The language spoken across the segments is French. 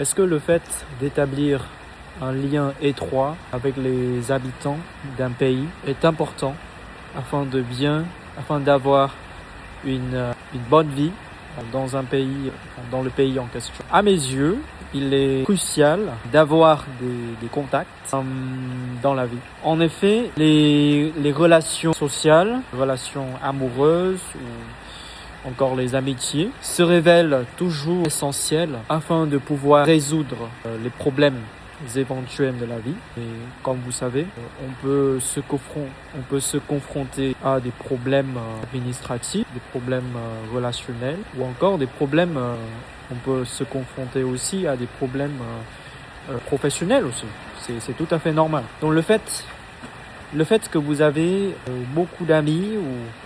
Est-ce que le fait d'établir un lien étroit avec les habitants d'un pays est important afin d'avoir une bonne vie dans un pays, dans le pays en question? À mes yeux, il est crucial d'avoir des contacts dans la vie. En effet, les relations sociales, relations amoureuses ou encore les amitiés se révèlent toujours essentielles afin de pouvoir résoudre les problèmes éventuels de la vie. Et comme vous savez, on peut se confronter à des problèmes administratifs, des problèmes relationnels ou encore des problèmes, on peut se confronter aussi à des problèmes professionnels aussi. C'est tout à fait normal. Donc le fait que vous avez beaucoup d'amis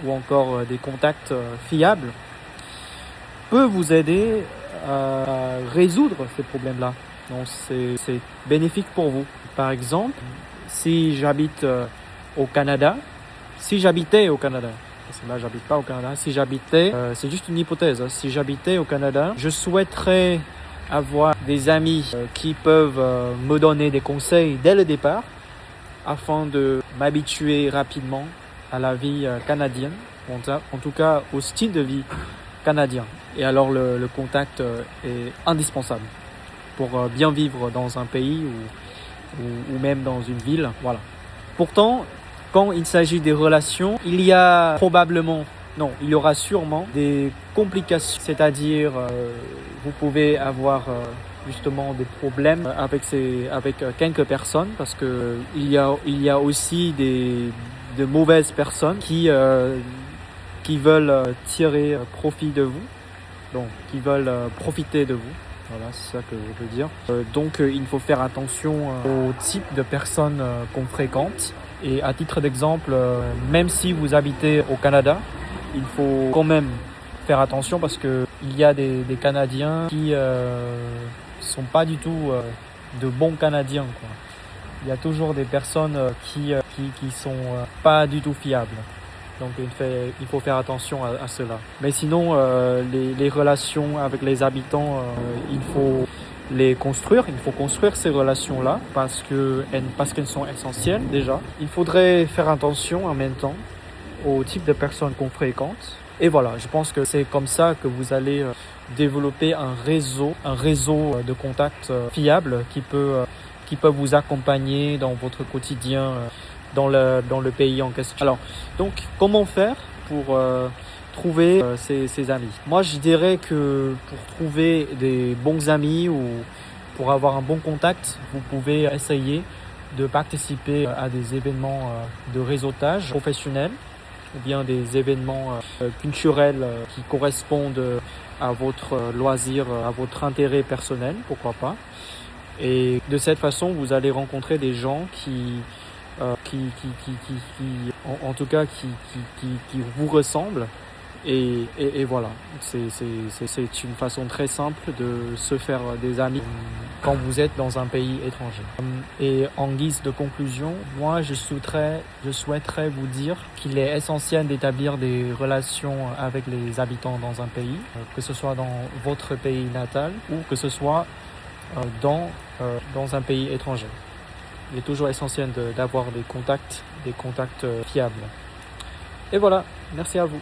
ou encore des contacts fiables peut vous aider à résoudre ces problèmes-là. Donc c'est bénéfique pour vous. Par exemple, si j'habitais au Canada, parce que là j'habite pas au Canada, c'est juste une hypothèse, si j'habitais au Canada, je souhaiterais avoir des amis qui peuvent me donner des conseils dès le départ afin de m'habituer rapidement à la vie canadienne, en tout cas au style de vie canadien. Et alors le contact est indispensable pour bien vivre dans un pays ou même dans une ville. Voilà. Pourtant, quand il s'agit des relations, il y aura sûrement des complications. C'est-à-dire, vous pouvez avoir justement des problèmes avec quelques personnes parce que il y a aussi de mauvaises personnes qui veulent tirer profit de vous, donc qui veulent profiter de vous. Voilà, c'est ça que je veux dire. Donc, il faut faire attention au type de personnes qu'on fréquente. Et à titre d'exemple, même si vous habitez au Canada, il faut quand même faire attention parce que il y a des Canadiens qui sont pas du tout de bons Canadiens, quoi. Il y a toujours des personnes qui sont pas du tout fiables. Donc il faut faire attention à cela. Mais sinon, les relations avec les habitants, il faut les construire. Il faut construire ces relations-là parce qu'elles sont essentielles déjà. Il faudrait faire attention en même temps au type de personnes qu'on fréquente. Et voilà, je pense que c'est comme ça que vous allez développer un réseau de contacts fiables qui peut vous accompagner dans votre quotidien dans le pays en question. Alors, donc, comment faire pour trouver ses amis? Moi, je dirais que pour trouver des bons amis ou pour avoir un bon contact, vous pouvez essayer de participer à des événements de réseautage professionnel ou bien des événements culturels qui correspondent à votre loisir, à votre intérêt personnel, pourquoi pas. Et de cette façon, vous allez rencontrer des gens qui vous ressemblent et voilà. C'est une façon très simple de se faire des amis quand vous êtes dans un pays étranger. Et en guise de conclusion, moi je souhaiterais vous dire qu'il est essentiel d'établir des relations avec les habitants dans un pays, que ce soit dans votre pays natal ou que ce soit dans un pays étranger. Il est toujours essentiel d'avoir des contacts fiables. Et voilà, merci à vous.